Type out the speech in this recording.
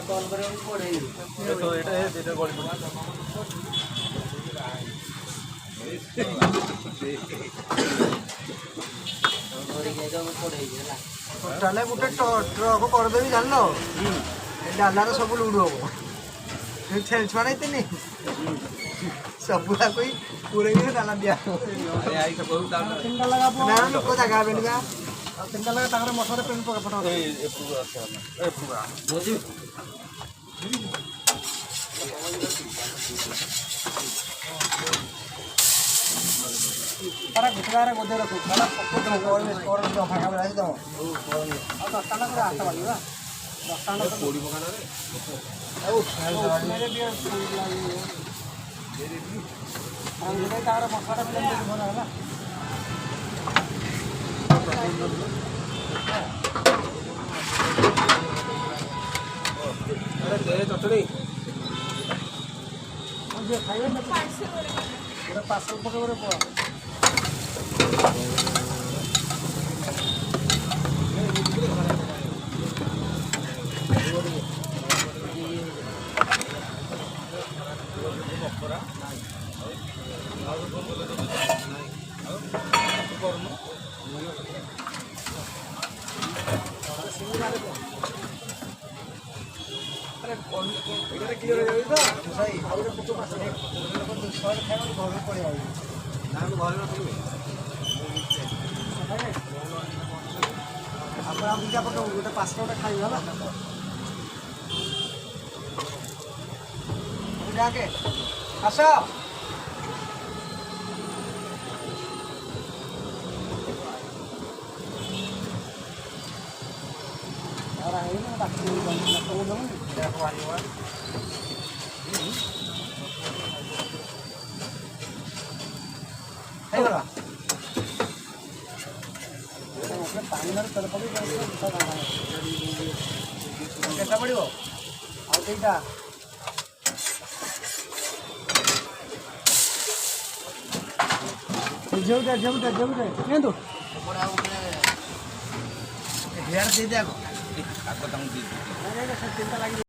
call करे पड़े तो এটা এটা গড়ি टोटाले गोटे ट्रक करदेवी जान डालार सब लुड़ हम छेल छुआ नहीं सबुला कोई पूरे डाला दिया लोक जगह बेलगा तीन लगा मसर पेन पका para gustaran goder aku kalau orang फाका बेला दो और 10 टाना করে আসতে পারি না 10 টানা পড়ি বকানা রে মেরে দিয়ে ফুল লাগিয়ে আর এটা তার মশলাটা মিলে দিতে মনে হলো আরে দে চটড়ি যে খাইবে না পার্সেল করে এটা পার্সেল করে পড়া गोटे 5 टा खाई होला जाके आसो और आई ना बाकी तो दम देखो वाली वा हे बरा पानी मार तर पड़ी केटा पड़िबो आ केटा जेउटा ने तो पड़ा ऊपर हेयर दे दे आको आको तंग दे अरे चिंता लगी